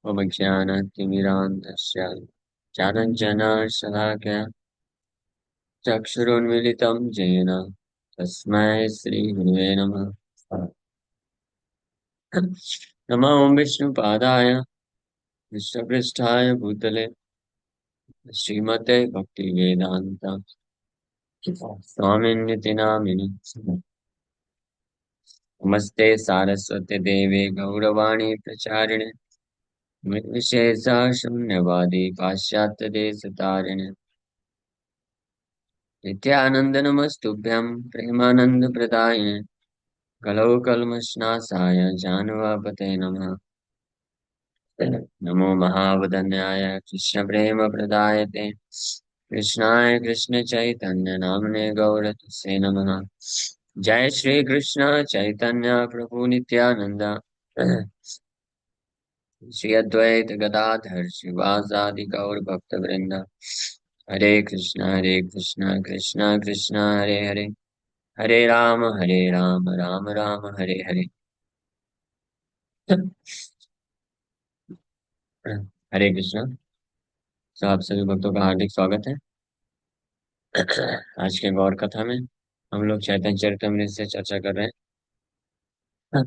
उपज्ञानतिमिरान्धस्य ज्ञानञ्जनशलाकया चक्षुरुन्मीलितं येन तस्मै श्रीगुरुवे नमः। नमो विष्णुपादाय विश्वपृष्ठाय भूतले श्रीमते भक्तिवेदान्त स्वामिन्निति नामिनि। नमस्ते सारस्वते देवे गौरवाणी प्रचारिणे विशेषा शून्यवादी पाश्चात्यदेशतारिणे नित्यानन्दनमस्तुभ्यं प्रेमानन्दप्रदायिने कलौ कल्मषनाशाय जानवापते नमः। नमो महावदन्याय कृष्णप्रेमप्रदायते कृष्णाय कृष्णचैतन्य नाम्ने गौरतुसे नमः। जय श्री कृष्ण चैतन्य प्रभु नित्यानंद श्री अद्वैत गदाधर शिवासादि गौर भक्त वृंद। हरे कृष्ण कृष्ण कृष्ण हरे हरे हरे राम राम राम हरे हरे। हरे कृष्ण। तो आप सभी भक्तों का हार्दिक स्वागत है। आज के गौर कथा में हम लोग चैतन्य चरितमृत से चर्चा कर रहे हैं।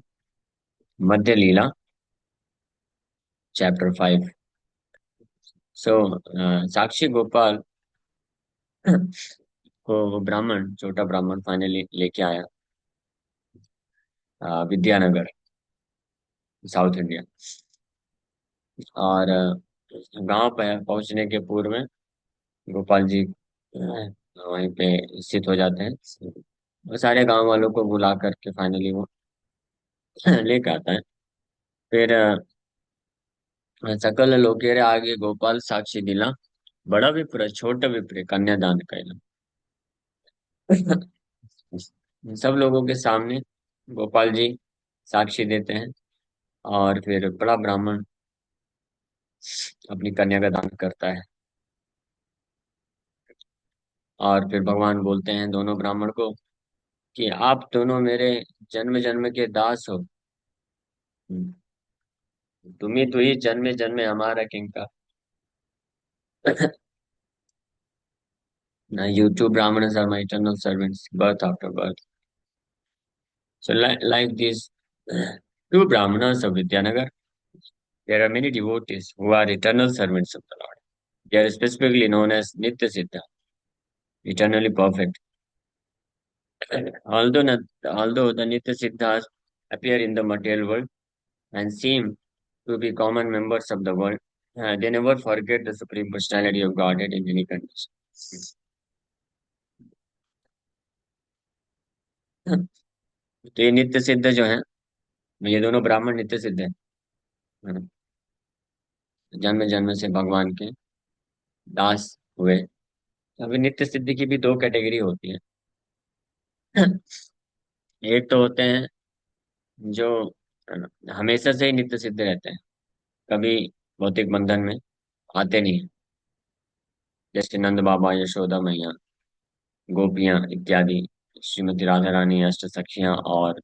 मध्य लीला चैप्टर 5। सो साक्षी गोपाल को वो ब्राह्मण, छोटा ब्राह्मण फाइनली लेके आया विद्यानगर, साउथ इंडिया। और गांव पे पहुंचने के पूर्व में गोपाल जी वहीं पे स्थित हो जाते हैं। वो सारे गांव वालों को बुला करके फाइनली वो लेके आता है। फिर सकल लोकेरे आगे गोपाल साक्षी दिला, बड़ा विप्र छोट विप्र कन्यादान कैला। सब लोगों के सामने गोपाल जी साक्षी देते हैं और फिर बड़ा ब्राह्मण अपनी कन्या का दान करता है। और फिर भगवान बोलते हैं दोनों ब्राह्मण को कि आप दोनों मेरे जन्म जन्म के दास हो। तुम्ही तो ही जन्मे जन्मे हमारा किंका। ना you two brahmanas are my eternal servants, birth after birth. So like these two brahmanas of Vidyanagar, there are many devotees who are eternal servants of the Lord. They are specifically known as Nitya Siddha, eternally perfect. Although the Nitya Siddhas appear in the material world and seem to be common members of the world, they never forget the supreme personality of Godhead in any condition. तो ये नित्य सिद्ध जो है, ये दोनों ब्राह्मण नित्य सिद्ध है। जन्म जन्म से भगवान के दास हुए। अभी नित्य सिद्धि की भी दो कैटेगरी होती है। एक तो होते हैं जो हमेशा से ही नित्य सिद्ध रहते हैं, कभी भौतिक बंधन में आते नहीं हैं, जैसे नंद बाबा, यशोदा मैया, गोपियां इत्यादि, श्रीमती राधा रानी, अष्ट सखियां और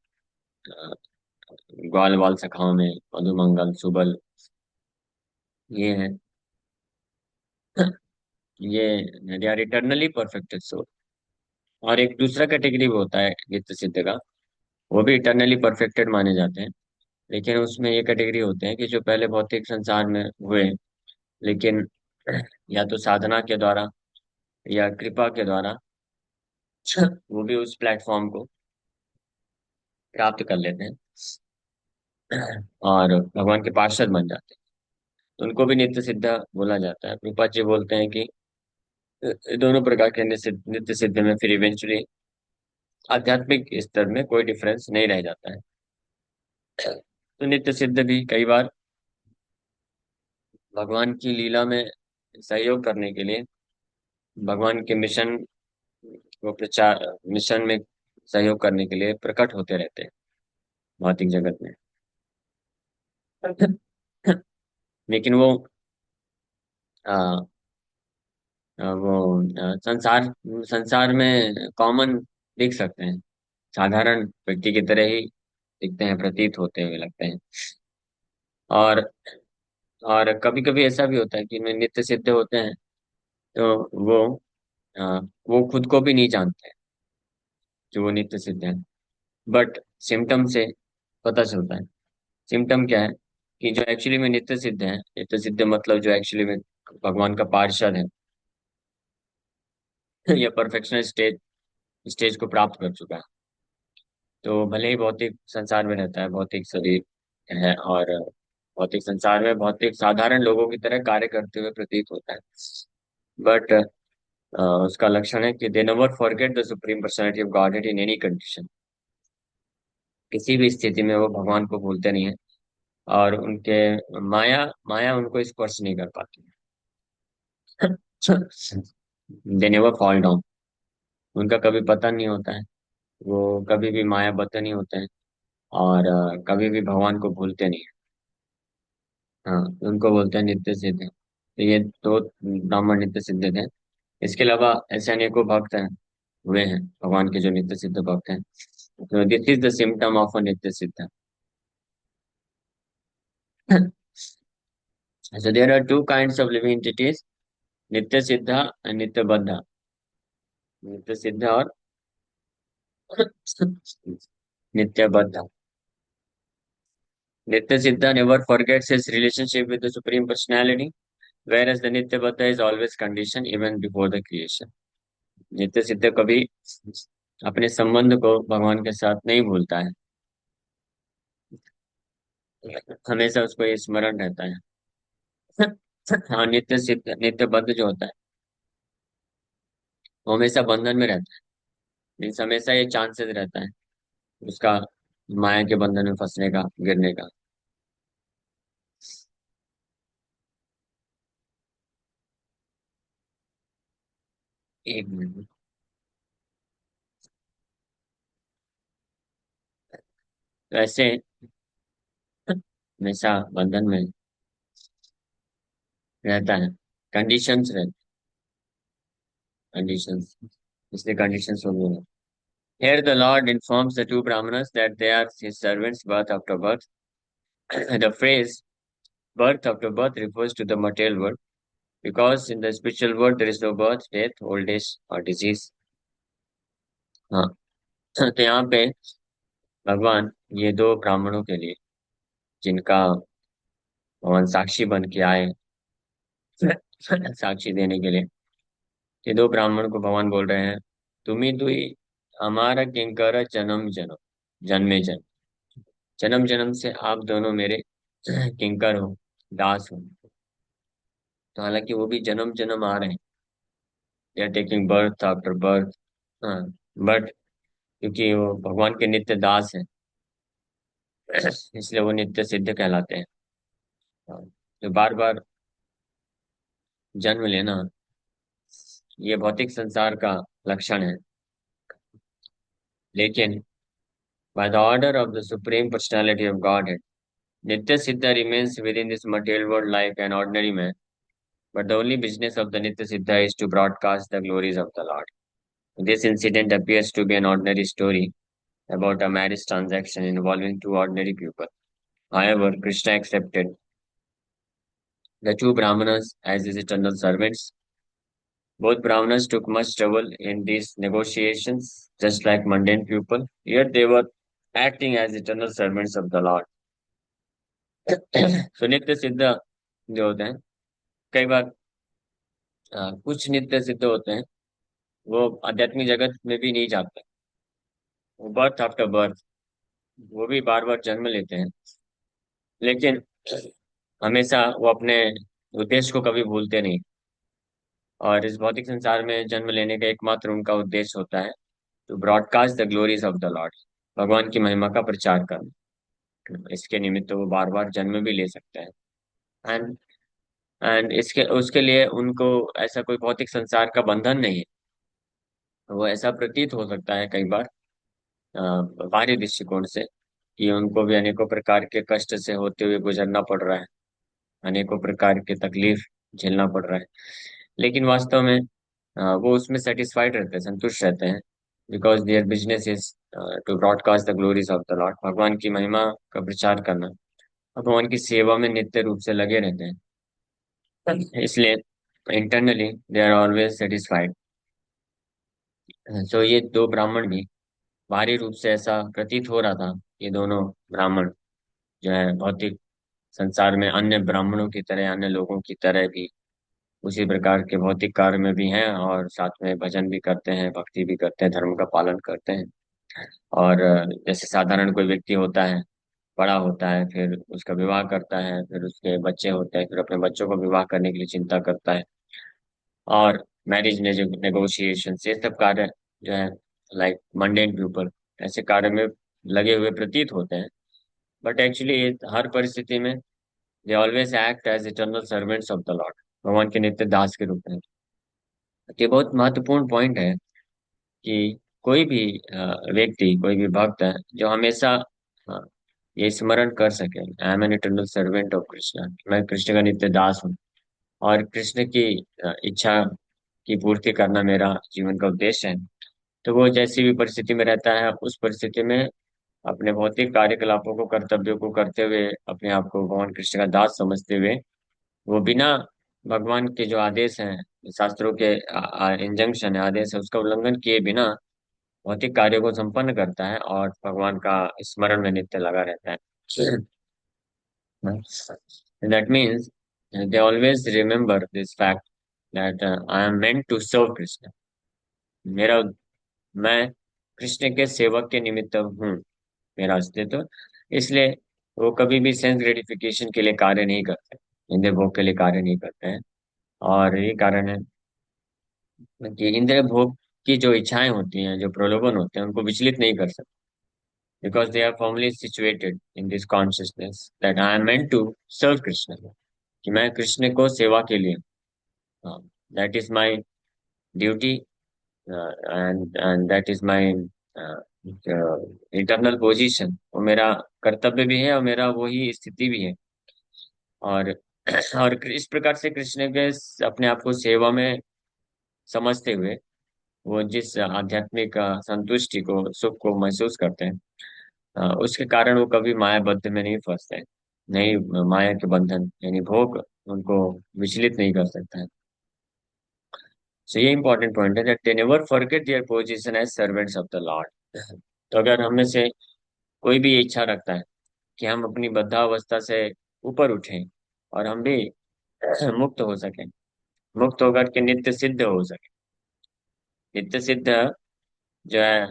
अ, ग्वाल बाल सखाओं में मधुमंगल, सुबल, ये है। ये they are eternally perfected soul. और एक दूसरा कैटेगरी भी होता है नित्य सिद्ध का, वो भी इटर्नली परफेक्टेड माने जाते हैं। लेकिन उसमें ये कैटेगरी होते हैं कि जो पहले भौतिक संसार में हुए, लेकिन या तो साधना के द्वारा या कृपा के द्वारा वो भी उस प्लेटफॉर्म को प्राप्त कर लेते हैं और भगवान के पार्षद बन जाते हैं। तो उनको भी नित्य सिद्ध बोला जाता है। प्रभुपाद जी बोलते हैं कि दोनों प्रकार के नित्य सिद्ध में फिर इवेंचुअली आध्यात्मिक स्तर में कोई डिफरेंस नहीं रह जाता है। तो नित्य सिद्ध भी कई बार भगवान की लीला में सहयोग करने के लिए, भगवान के मिशन को प्रचार, मिशन में सहयोग करने के लिए प्रकट होते रहते हैं भौतिक जगत में। लेकिन आ, वो संसार संसार में कॉमन दिख सकते हैं, साधारण व्यक्ति की तरह ही दिखते हैं, प्रतीत होते हुए लगते हैं। और और कभी कभी ऐसा भी होता है कि इनमें नित्य सिद्ध होते हैं, तो वो वो खुद को भी नहीं जानते जो वो नित्य सिद्ध है, बट सिम्टम से पता चलता है। सिम्टम क्या है कि जो एक्चुअली में नित्य सिद्ध है, नित्य सिद्ध मतलब जो एक्चुअली में भगवान का पार्षद है या परफेक्शनल स्टेज स्टेज को प्राप्त कर चुका है, तो भले ही भौतिक संसार में रहता है, भौतिक शरीर है, और भौतिक संसार में भौतिक साधारण लोगों की तरह कार्य करते हुए प्रतीत होता है, बट उसका लक्षण है कि दे never forget the supreme personality of godhead in any condition. किसी भी स्थिति में वो भगवान को भूलते नहीं है, और उनके माया माया उनको स्पर्श नहीं कर पाती। They never fall down. उनका कभी पतन नहीं होता है, वो कभी भी मायाबद्ध नहीं होते हैं, और कभी भी भगवान को भूलते नहीं है। हाँ, उनको बोलते हैं नित्य सिद्ध है। तो ये दो ब्राह्मण नित्य सिद्ध थे। इसके अलावा ऐसे अनेकों भक्त हैं, हुए हैं भगवान के जो नित्य सिद्ध भक्त हैं। तो this is the symptom of a नित्य सिद्ध। So there are two kinds of living entities, नित्य सिद्धा and नित्य बद्धा। नित्य सिद्ध और नित्य बद्धा। नित्य सिद्धा never forgets his relationship with the supreme personality, whereas the nitya baddha is always conditioned even before the creation। नित्य सिद्ध कभी अपने संबंध को भगवान के साथ नहीं भूलता है, हमेशा उसको ये स्मरण रहता है। हाँ, नित्य सिद्ध नित्य बद्ध जो होता है वो हमेशा बंधन में रहता है, मीन्स हमेशा ये चांसेस रहता है उसका माया के बंधन में फंसने का, गिरने का। एक मिनट। तो ऐसे हमेशा बंधन में रहता है, कंडीशंस रहते, कंडीशंस, इसलिए कंडीशंस हो गए। Here the Lord informs the two Brahmanas that they are his servants birth after birth. The phrase birth after birth refers to the material world, because in the spiritual world there is no birth, death, old age or disease। हाँ, तो यहाँ पे भगवान ये दो ब्राह्मणों के लिए, जिनका भगवान साक्षी बन के आए साक्षी देने के लिए, ये दो ब्राह्मण को भगवान बोल रहे हैं, तुम्ही दुई हमारा किंकर जन्म जन्म, जन्मे जन्म। जन्म जन्म से आप दोनों मेरे किंकर हो, दास हो। तो हालांकि वो भी जन्म जन्म आ रहे हैं, they are taking birth after birth. हाँ, बट क्योंकि वो भगवान के नित्य दास हैं, इसलिए वो नित्य सिद्ध कहलाते हैं। हाँ, तो बार बार जन्म लेना ये भौतिक संसार का लक्षण है, लेकिन by the order of the supreme personality of God, Nitya Siddha remains within this material world like an ordinary man, but the only business of the Nitya Siddha is to broadcast the glories of the Lord. This incident appears to be an ordinary story about a marriage transaction involving two ordinary people. However, Krishna accepted the two Brahmanas as his eternal servants. Both Brahmanas took much trouble in these negotiations, just like mundane people, yet they were acting as eternal servants of the Lord। so नित्य सिद्ध जो होते हैं, कई बार कुछ नित्य सिद्ध होते हैं, वो आध्यात्मिक जगत में भी नहीं जाते, वो बर्थ आफ्टर बर्थ, वो भी बार बार जन्म लेते हैं, लेकिन हमेशा वो अपने उद्देश्य को कभी भूलते नहीं। और इस भौतिक संसार में जन्म लेने का एकमात्र उनका उद्देश्य होता है to broadcast the glories of the lord, भगवान की महिमा का प्रचार करना। इसके निमित्त वो बार बार जन्म भी ले सकते हैं। एंड एंड इसके उसके लिए उनको ऐसा कोई भौतिक संसार का बंधन नहीं है। वो ऐसा प्रतीत हो सकता है कई बार बाहरी दृष्टिकोण से कि उनको भी अनेकों प्रकार के कष्ट से होते हुए गुजरना पड़ रहा है, अनेकों प्रकार के तकलीफ झेलना पड़ रहा है, लेकिन वास्तव में वो उसमें सेटिस्फाइड रहते हैं, संतुष्ट रहते हैं, because their business is to broadcast the glories of the lord, भगवान की महिमा का प्रचार करना। भगवान की सेवा में नित्य रूप से लगे रहते हैं, इसलिए internally they are always satisfied. So ये दो ब्राह्मण भी, बाहरी रूप से ऐसा प्रतीत हो रहा था, ये दोनों ब्राह्मण जो है भौतिक संसार में अन्य ब्राह्मणों की तरह, अन्य लोगों की तरह भी उसी प्रकार के भौतिक कार्य में भी हैं, और साथ में भजन भी करते हैं, भक्ति भी करते हैं, धर्म का पालन करते हैं। और जैसे साधारण कोई व्यक्ति होता है, बड़ा होता है, फिर उसका विवाह करता है, फिर उसके बच्चे होते हैं, फिर अपने बच्चों को विवाह करने के लिए चिंता करता है, और मैरिज ने जो नेगोशिएशन ये सब कार्य जो है, लाइक मंडेन पीपल ऐसे कार्य में लगे हुए प्रतीत होते हैं। बट एक्चुअली हर परिस्थिति में they always act as eternal servants of the lord, भगवान के नित्य दास के रूप में। ये बहुत महत्वपूर्ण पॉइंट है कि कोई भी व्यक्ति, कोई भी भक्त है जो हमेशा अ, ये स्मरण कर सके, I am an eternal servant of Krishna, मैं कृष्ण का नित्य दास हूँ, और कृष्ण की इच्छा की पूर्ति करना मेरा जीवन का उद्देश्य है। तो वो जैसी भी परिस्थिति में रहता है, उस परिस्थिति में अपने भौतिक कार्यकलापों को, कर्तव्यों को करते हुए, अपने आप को भगवान कृष्ण का दास समझते हुए, वो बिना भगवान के जो आदेश हैं, शास्त्रों के इंजंक्शन है, आदेश है, उसका उल्लंघन किए बिना भौतिक कार्यों को संपन्न करता है और भगवान का स्मरण में नित्य लगा रहता है। That means they always remember this fact that I am meant to serve Krishna. मेरा मैं कृष्ण के सेवक के निमित्त हूँ, मेरा अस्तित्व। इसलिए वो कभी भी सेंस ग्रेटिफिकेशन के लिए कार्य नहीं करते, इंद्रिय भोग के लिए कार्य नहीं करते हैं। और ये कारण है कि इंद्रिय भोग की जो इच्छाएं होती हैं, जो प्रलोभन होते हैं, उनको विचलित नहीं कर सकते, because they are firmly situated in this consciousness that I am meant to serve Krishna, कि मैं कृष्ण को सेवा के लिए, that is my duty, and that is my internal position, वो मेरा कर्तव्य भी है और मेरा वही स्थिति भी है। और और इस प्रकार से कृष्ण के अपने आप को सेवा में समझते हुए, वो जिस आध्यात्मिक संतुष्टि को, सुख को महसूस करते हैं, उसके कारण वो कभी मायाबद्ध में नहीं फंसते हैं। नहीं, माया के बंधन यानी भोग उनको विचलित नहीं कर सकता है। सो ये इंपॉर्टेंट पॉइंट है that they never forget their position as servants of the lord. तो अगर हम में से कोई भी ये इच्छा रखता है कि हम अपनी बद्धावस्था से ऊपर उठें और हम भी मुक्त हो सकें, मुक्त होकर के नित्य सिद्ध हो सके, नित्य सिद्ध जो है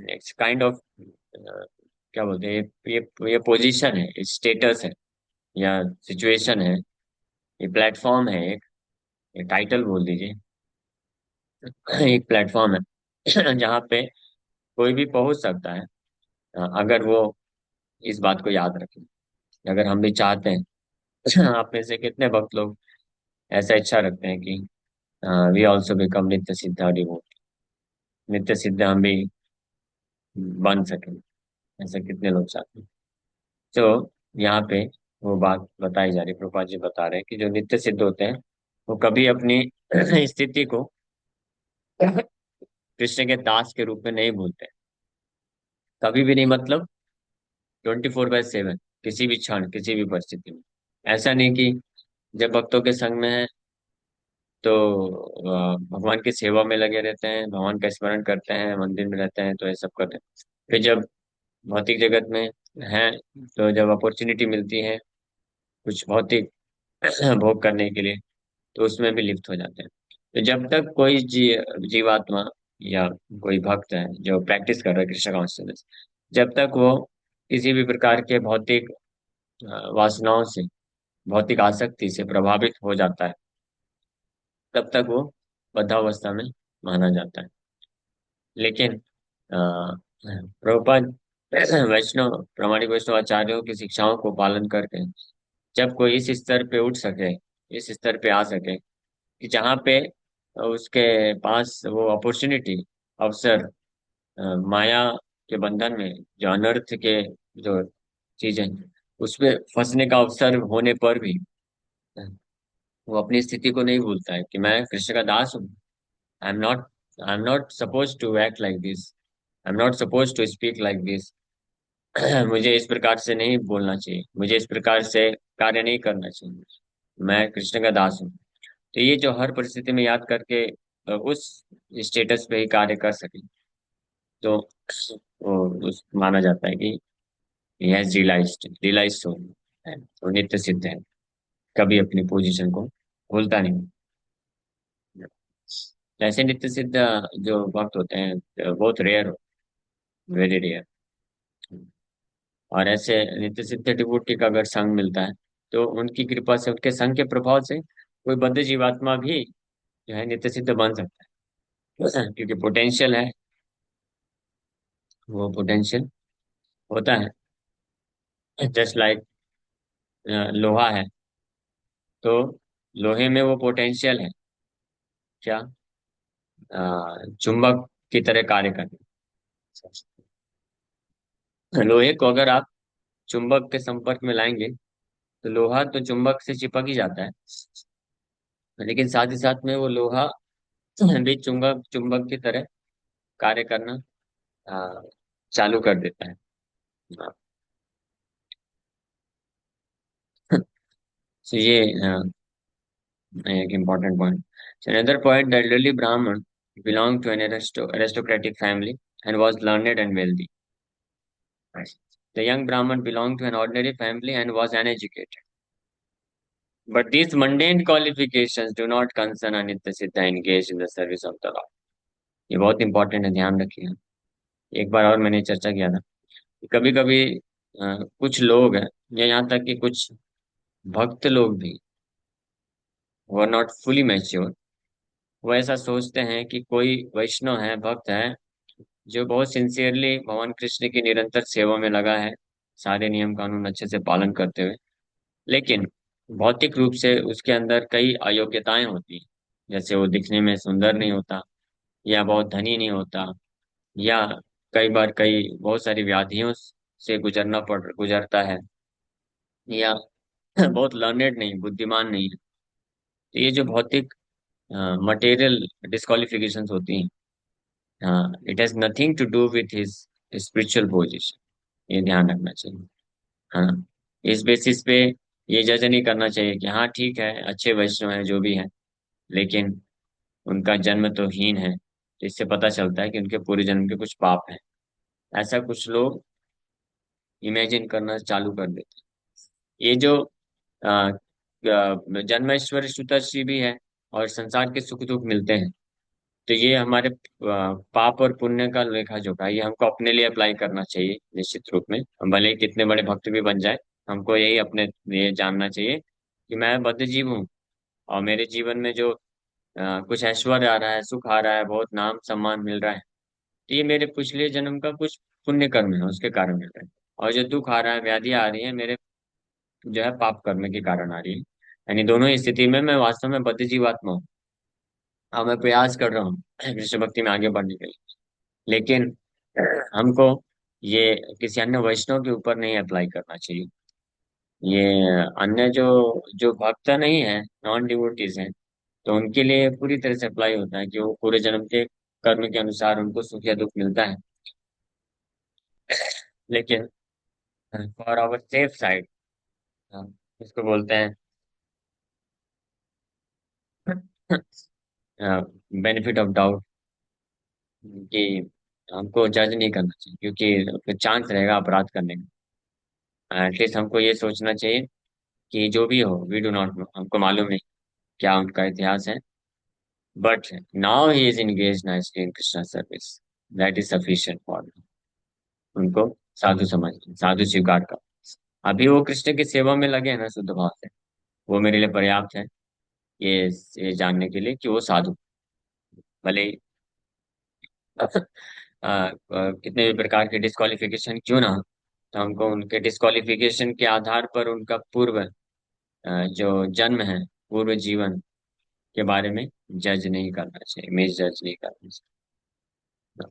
इट्स काइंड ऑफ, क्या बोलते हैं, ये पोजीशन है, स्टेटस है, या सिचुएशन है, ये प्लेटफॉर्म है, एक ये टाइटल बोल दीजिए, एक प्लेटफॉर्म है जहाँ पे कोई भी पहुंच सकता है, अगर वो इस बात को याद रखें, अगर हम भी चाहते हैं। आप में से कितने भक्त लोग ऐसा इच्छा रखते हैं कि वी ऑल्सो बिकम नित्य सिद्ध डिवोट, नित्य सिद्ध हम भी बन सकें, ऐसा कितने लोग चाहते हैं? तो यहाँ पे वो बात बताई जा रही, प्रभुपाद जी बता रहे हैं कि जो नित्य सिद्ध होते हैं वो कभी अपनी स्थिति को कृष्ण के दास के रूप में नहीं भूलते, कभी भी नहीं, मतलब 24/7, किसी भी क्षण, किसी भी परिस्थिति में। ऐसा नहीं कि जब भक्तों के संग में है तो भगवान की सेवा में लगे रहते हैं, भगवान का स्मरण करते हैं, मंदिर में रहते हैं, तो ये सब करते हैं। फिर जब भौतिक जगत में हैं, तो जब अपॉर्चुनिटी मिलती है कुछ भौतिक भोग करने के लिए, तो उसमें भी लिप्त हो जाते हैं। तो जब तक कोई जीवात्मा या कोई भक्त है जो प्रैक्टिस कर रहा है कृष्ण कॉन्शियसनेस, जब तक वो किसी भी प्रकार के भौतिक वासनाओं से, भौतिक आसक्ति से प्रभावित हो जाता है, तब तक वो बद्धावस्था में माना जाता है। लेकिन प्रभुपाद वैष्णव, प्रामाणिक वैष्णव आचार्यों की शिक्षाओं को पालन करके जब कोई इस स्तर पे उठ सके, इस स्तर पे आ सके कि जहाँ पे उसके पास वो अपॉर्चुनिटी, अवसर, माया के बंधन में, जो अनर्थ के जो चीजें, उसमें फंसने का अवसर होने पर भी वो अपनी स्थिति को नहीं भूलता है कि मैं कृष्ण का दास हूँ। I am not I am not suppose to act like this, I am not suppose to speak like this, मुझे इस प्रकार से नहीं बोलना चाहिए, मुझे इस प्रकार से कार्य नहीं करना चाहिए, मैं कृष्ण का दास हूँ। तो ये जो हर परिस्थिति में याद करके उस स्टेटस पे ही कार्य कर सके, तो वो उस माना जाता है कि यह रियलाइज सोल है, वो नित्य सिद्ध है, कभी अपनी पोजीशन को भूलता नहीं। तो ऐसे नित्य सिद्ध जो भक्त होते हैं बहुत रेयर, वेरी रेयर। और ऐसे नित्य सिद्ध डिवोटी का अगर संग मिलता है, तो उनकी कृपा से, उनके संग के प्रभाव से कोई बद्ध जीवात्मा भी जो है नित्य सिद्ध बन सकता है। क्योंकि पोटेंशियल है, वो पोटेंशियल होता है। जस्ट लाइक लोहा है, तो लोहे में वो पोटेंशियल है क्या, चुंबक की तरह कार्य करने। लोहे को अगर आप चुंबक के संपर्क में लाएंगे, तो लोहा तो चुंबक से चिपक ही जाता है, लेकिन साथ ही साथ में वो लोहा भी चुंबक चुंबक की तरह कार्य करना अ, चालू कर देता है। हाँ। तो ये एक important point. So another poet, the elderly Brahman, belonged to an aristocratic family and was learned and wealthy. The young Brahman belonged to an ordinary family and was uneducated. But these mundane qualifications do not concern Anitya Siddha engaged in the service of the Lord. ये बहुत important है, ध्यान रखिएगा। एक बार और मैंने चर्चा किया था, कभी कभी कुछ लोग हैं, या यहाँ तक कि कुछ भक्त लोग भी, वो नॉट फुली मैच्योर, वो ऐसा सोचते हैं कि कोई वैष्णव है, भक्त है, जो बहुत सिंसियरली भगवान कृष्ण की निरंतर सेवा में लगा है, सारे नियम कानून अच्छे से पालन करते हुए, लेकिन भौतिक रूप से उसके अंदर कई अयोग्यताएं होती हैं। जैसे वो दिखने में सुंदर नहीं होता, या बहुत धनी नहीं होता, या कई बार कई बहुत सारी व्याधियों से गुजरता है, या बहुत लर्नेड नहीं, बुद्धिमान नहीं है। तो ये जो भौतिक मटेरियल डिस्क्वालिफिकेशंस होती हैं, हाँ, it has nothing to do with his spiritual position, ये ध्यान रखना चाहिए। हाँ, इस बेसिस पे ये जज नहीं करना चाहिए कि हाँ ठीक है, अच्छे वैष्णव हैं जो भी हैं, लेकिन उनका जन्म तो हीन है, तो इससे पता चलता है कि उनके पूरे जन्म के कुछ पाप हैं। ऐसा कुछ लोग इमेजिन करना चालू कर देते हैं। ये जो जन्मेश्वर श्रुतश्री भी है, और संसार के सुख दुख मिलते हैं, तो ये हमारे पाप और पुण्य का लेखा जोखा है, ये हमको अपने लिए अप्लाई करना चाहिए निश्चित रूप में। हम भले ही कितने बड़े भक्त भी बन जाए, हमको यही अपने लिए जानना चाहिए कि मैं बद्ध जीव हूँ, और मेरे जीवन में जो कुछ ऐश्वर्य आ रहा है, सुख आ रहा है, बहुत नाम सम्मान मिल रहा है, तो ये मेरे पिछले जन्म का कुछ पुण्य कर्म है, उसके कारण मिल रहा है। और जो दुख आ रहा है, व्याधियां आ रही है, मेरे जो है पाप कर्म के कारण आ रही है। यानी दोनों ही स्थिति में मैं वास्तव में बद्ध जीवात्मा हूँ, और मैं प्रयास कर रहा हूँ कृष्ण भक्ति में आगे बढ़ने के लिए। लेकिन हमको ये किसी अन्य वैष्णव के ऊपर नहीं अप्लाई करना चाहिए। ये अन्य जो जो भक्त नहीं है, नॉन डिवोटीज हैं, तो उनके लिए पूरी तरह से अप्लाई होता है कि वो पूरे जन्म के कर्म के अनुसार उनको सुख या दुख मिलता है। लेकिन फॉर आवर सेफ साइड, इसको बोलते हैं बेनिफिट ऑफ डाउट, कि हमको जज नहीं करना चाहिए, क्योंकि फिर चांस रहेगा अपराध करने का। एटलीस्ट हमको ये सोचना चाहिए कि जो भी हो, वी डू नॉट नो, हमको मालूम नहीं क्या उनका इतिहास है, but now he is engage nicely in Krishna service, that is sufficient for me. उनको साधु समझ, साधु स्वीकार कर, अभी वो कृष्ण की सेवा में लगे हैं ना शुद्ध भाव से, वो मेरे लिए पर्याप्त है, ये जानने के लिए कि वो साधु, भले ही कितने भी प्रकार के डिस्क्वालिफिकेशन क्यों ना हो, तो हमको उनके डिस्क्वालिफिकेशन के आधार पर उनका पूर्व जो जन्म है, पूर्व जीवन के बारे में जज नहीं करना चाहिए, मिस जज नहीं करना चाहिए।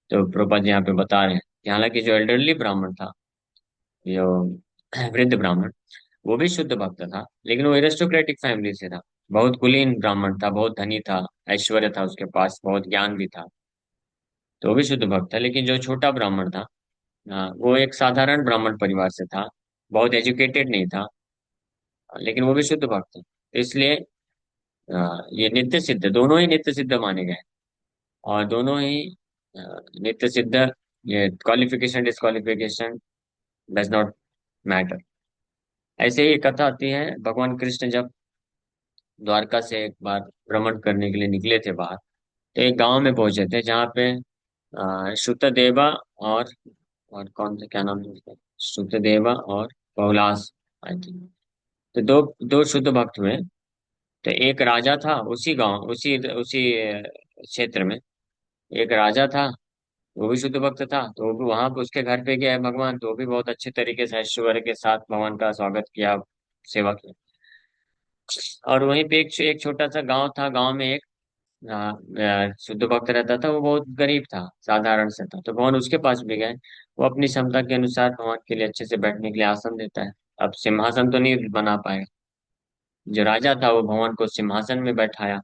तो प्रभुपाद जी यहाँ पे बता रहे हैं कि हालांकि जो एल्डरली ब्राह्मण था, जो वृद्ध ब्राह्मण, वो भी शुद्ध भक्त था, लेकिन वो एरिस्टोक्रेटिक फैमिली से था, बहुत कुलीन ब्राह्मण था, बहुत धनी था, ऐश्वर्य था उसके पास, बहुत ज्ञान भी था, तो वो भी शुद्ध भक्त था। लेकिन जो छोटा ब्राह्मण था, हाँ, वो एक साधारण ब्राह्मण परिवार से था, बहुत एजुकेटेड नहीं था, लेकिन वो भी शुद्ध भक्त थे, तो इसलिए ये नित्य सिद्ध, दोनों ही नित्य सिद्ध माने गए। और दोनों ही नित्य सिद्ध, ये qualification disqualification does not matter. ऐसे ही एक कथा आती है, भगवान कृष्ण जब द्वारका से एक बार भ्रमण करने के लिए निकले थे बाहर, तो एक गांव में पहुंचे थे जहाँ पे श्रुतदेवा और कौन थे, क्या नाम है उसका, श्रुतदेवा और बहुलास, आई थिंक। तो दो दो शुद्ध भक्त हुए। तो एक राजा था उसी गांव, उसी उसी क्षेत्र में एक राजा था, वो भी शुद्ध भक्त था, तो वो भी वहां पे उसके घर पे गया है भगवान, तो वो भी बहुत अच्छे तरीके से ऐश्वर्य के साथ भगवान का स्वागत किया, सेवा की। और वहीं पे एक छोटा सा गांव था, गांव में एक शुद्ध भक्त रहता था, वो बहुत गरीब था, साधारण से था, तो भगवान उसके पास भी गए। वो अपनी क्षमता के अनुसार भगवान के लिए अच्छे से बैठने के लिए आसन देता है। अब सिंहासन तो नहीं बना पाएगा, जो राजा था वो भगवान को सिंहासन में बैठाया,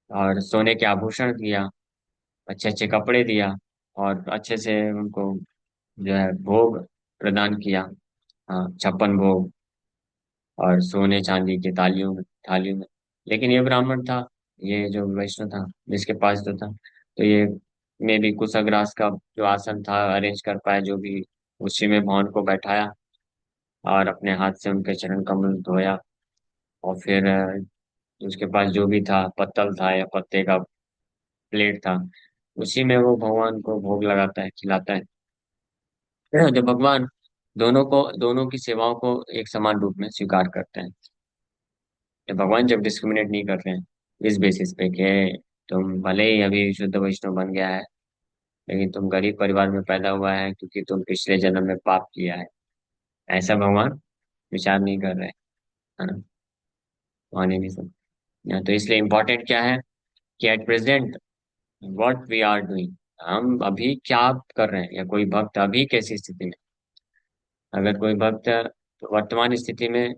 और सोने के आभूषण दिया, अच्छे अच्छे कपड़े दिया, और अच्छे से उनको जो है भोग प्रदान किया। हाँ, 56 भोग, और सोने चांदी की थालियों में। लेकिन ये ब्राह्मण था, ये जो वैष्णव था जिसके पास तो था, तो ये में भी कुशाग्रास का जो आसन था अरेंज कर पाया, जो भी, उसी में भगवान को बैठाया, और अपने हाथ से उनके चरण कमल धोया। और फिर उसके पास जो भी था, पत्तल था या पत्ते का प्लेट था, उसी में वो भगवान को भोग लगाता है, खिलाता है। जब भगवान दोनों की सेवाओं को एक समान रूप में स्वीकार करते हैं, तो भगवान जब डिस्क्रिमिनेट नहीं कर रहे हैं इस बेसिस पे कि तुम भले ही अभी शुद्ध वैष्णव बन गया है, लेकिन तुम गरीब परिवार में पैदा हुआ है क्योंकि तुम पिछले जन्म में पाप किया है, ऐसा भगवान विचार नहीं कर रहे हैं, है ना। भगवान ही नहीं सब। तो इसलिए इम्पोर्टेंट क्या है कि at present what we are doing, हम अभी क्या कर रहे हैं, या कोई भक्त अभी कैसी स्थिति में। अगर कोई भक्त वर्तमान स्थिति में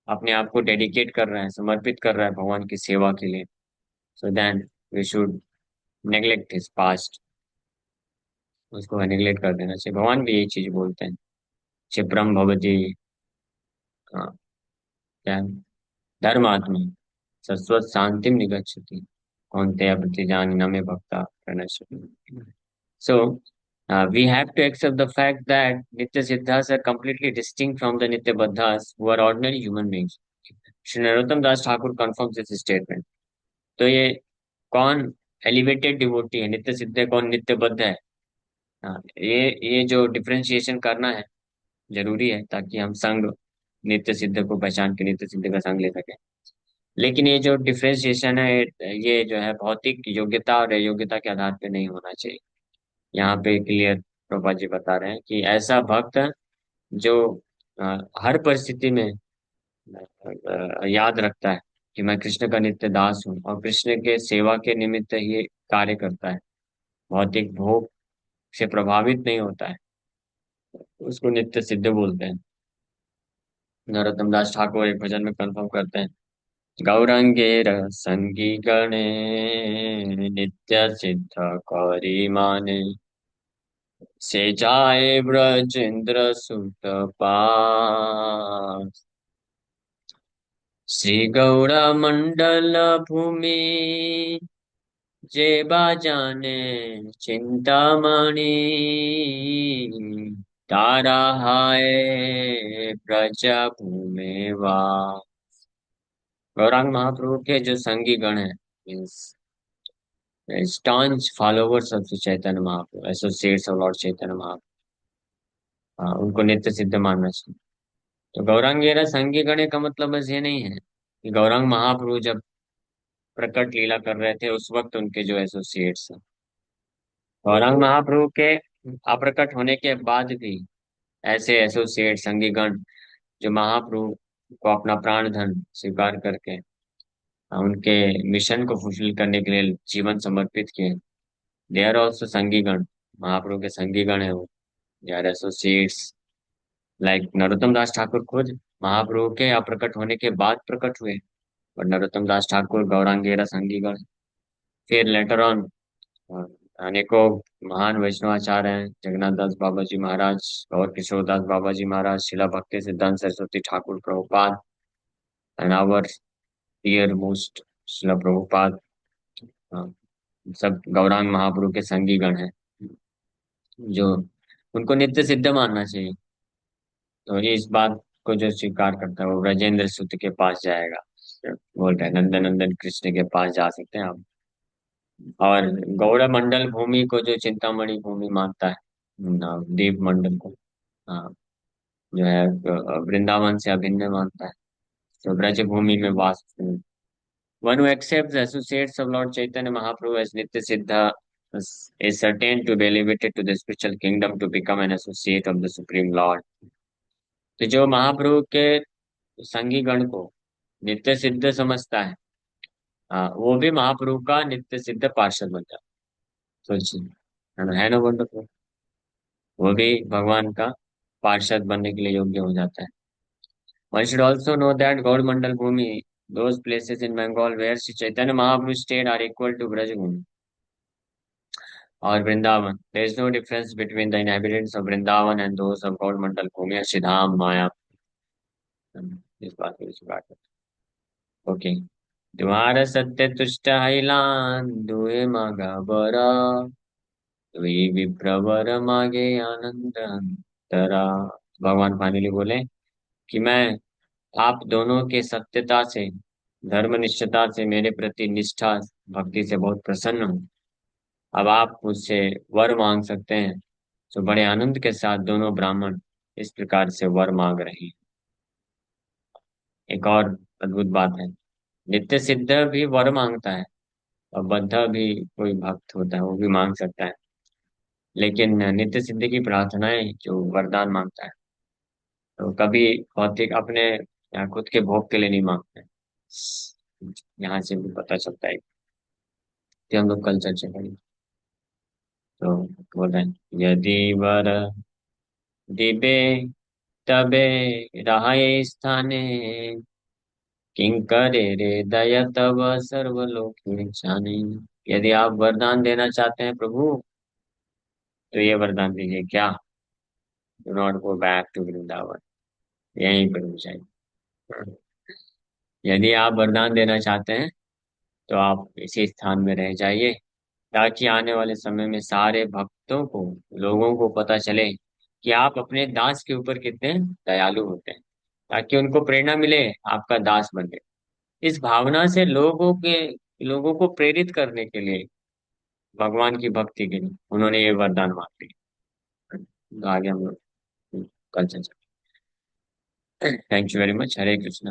अपने आप को डेडिकेट कर रहा है, समर्पित कर रहा है भगवान की सेवा के लिए, so then we should neglect his past, उसको नेग्लेक्ट कर देना चाहिए। भगवान भी यही चीज बोलते हैं, क्षिप्रम भवति, हाँ, क्या है? धर्मात्मा शाश्वत शांतिम निगच्छति, कौन्तेय प्रतिजानि न मे भक्ता प्रणश्यति। So, we have to accept the fact that Nitya Siddhas are completely distinct from the Nitya Baddhas, who are ordinary human beings. Shri Narottam Das Thakur confirms this statement. तो ये कौन एलिवेटेड डिवोटी है, नित्य सिद्ध है, कौन नित्य बद्ध है। हाँ, ये जो डिफरेंशिएशन करना है जरूरी है, ताकि हम संग नित्य सिद्ध को पहचान के नित्य सिद्ध का संग ले सके। लेकिन ये जो डिफरेंशिएशन है, ये जो है भौतिक योग्यता और अयोग्यता के आधार पे नहीं होना चाहिए। यहाँ पे क्लियर प्रभा जी बता रहे हैं कि ऐसा भक्त जो हर परिस्थिति में याद रखता है कि मैं कृष्ण का नित्य दास हूँ, और कृष्ण के सेवा के निमित्त ये कार्य करता है, भौतिक भोग से प्रभावित नहीं होता है, उसको नित्य सिद्ध बोलते हैं। नरोत्तम दास ठाकुर एक भजन में कंफर्म करते हैं, गौरंगेर संगी गणे नित्य सिद्ध कौरी माने, से जाए ब्रजेंद्र सुत पास, श्री गौड़ मंडल भूमि जे बाजाने चिंतामणि, तारा हाय ब्रज भूमि वा। गौरांग महाप्रभु के जो संगी गण हैं, means staunch followers of Chaitanya Mahaprabhu, associates of lord Chaitanya Mahaprabhu, उनको नित्य सिद्ध मानना चाहिए। तो गौरांगेरा संगी गणे का मतलब बस ये नहीं है कि गौरांग महाप्रभु जब प्रकट लीला कर रहे थे उस वक्त उनके जो एसोसिएट्स हैं, गौरांग महाप्रभु के अप्रकट होने के बाद भी ऐसे एसोसिएट संगीगण जो महाप्रभु को अपना प्राण धन स्वीकार करके उनके मिशन को फुलफिल करने के लिए जीवन समर्पित किए, दे आर ऑल्सो संगीगण, महाप्रभु के संगीगण है वो, they are associates. Like Narottam Das Thakur खुद महाप्रभु के अप्रकट होने के बाद प्रकट हुए, और नरोत्तम दास ठाकुर गौरांगेरा संगीगण। फिर लेटर ऑन अनेकों महान वैष्णवाचार्य हैं जगन्नाथ दास बाबा जी महाराज, और किशोर दास बाबा जी महाराज, Srila Bhakti Siddhanta Saraswati Thakur Prabhupada, and our dear most Srila Prabhupada. हाँ, सब गौरांग महाप्रभु के संगी गण हैं, जो उनको नित्य सिद्ध मानना चाहिए। तो ये इस बात को जो स्वीकार करता है वो ब्रजेंद्र सुत के पास जाएगा, बोल रहे हैं नंदन नंदन कृष्ण के पास जा सकते हैं आप। और गौड़मंडल भूमि को जो चिंतामणि भूमि मानता है, दीप मंडल को, हाँ, जो है वृंदावन से अभिन्न मानता है, तो ब्रज भूमि में वास। One who accepts associates of lord Chaitanya Mahaprabhu as नित्य सिद्धा is certain to be elevated to the spiritual kingdom to become an associate of the supreme lord। तो जो महाप्रभु के संगी गण को नित्य सिद्ध समझता है, हाँ, वो भी महाप्रभु का नित्य सिद्ध पार्षद बन जाता है। सोचिए, है ना वंडरफुल। वो भी भगवान का पार्षद बनने के लिए योग्य हो जाता है। One should also know that Gaudamandal Bhumi, those places in Bengal where Sri Chaitanya Mahaprabhu stayed are equal to Braj Bhumi or Vrindavan. There is no difference between the inhabitants of Vrindavan and those of Gaudamandal Bhumi or Siddham, Maya। इस बात को स्वीकार करते। Okay. तुम्हारा सत्य तुष्ट हिलान दुए मागा बरा, दुई विप्रवर मागे आनंद अंतरा। भगवान फाइनली बोले कि मैं आप दोनों के सत्यता से, धर्मनिष्ठता से, मेरे प्रति निष्ठा भक्ति से बहुत प्रसन्न हूँ। अब आप मुझसे वर मांग सकते हैं। तो बड़े आनंद के साथ दोनों ब्राह्मण इस प्रकार से वर मांग रहे हैं। एक और अद्भुत बात है, नित्य सिद्ध भी वर मांगता है, और बद्ध भी कोई भक्त होता है वो भी मांग सकता है, लेकिन नित्य सिद्ध की प्रार्थनाएं जो वरदान मांगता है, तो कभी भौतिक अपने या खुद के भोग के लिए नहीं मांगते। यहाँ से भी पता चलता है कि हम लोग कल चर्चा करेंगे। तो बोल रहे हैं, यदि वर दिबे तबे रहे स्थाने, किंकरे रे दया तब सर्वलोक जाने। यदि आप वरदान देना चाहते हैं प्रभु, तो ये वरदान दीजिए क्या, do not go back to Vrindavan, यहीं पर रुक जाइए। यदि आप वरदान देना चाहते हैं तो आप इसी स्थान में रह जाइए, ताकि आने वाले समय में सारे भक्तों को, लोगों को पता चले कि आप अपने दास के ऊपर कितने दयालु होते हैं, ताकि उनको प्रेरणा मिले आपका दास बने। इस भावना से लोगों को प्रेरित करने के लिए, भगवान की भक्ति के लिए उन्होंने ये वरदान मांग लिया। तो आगे हम लोग कल चर्चा। Thank you very much. Hare Krishna.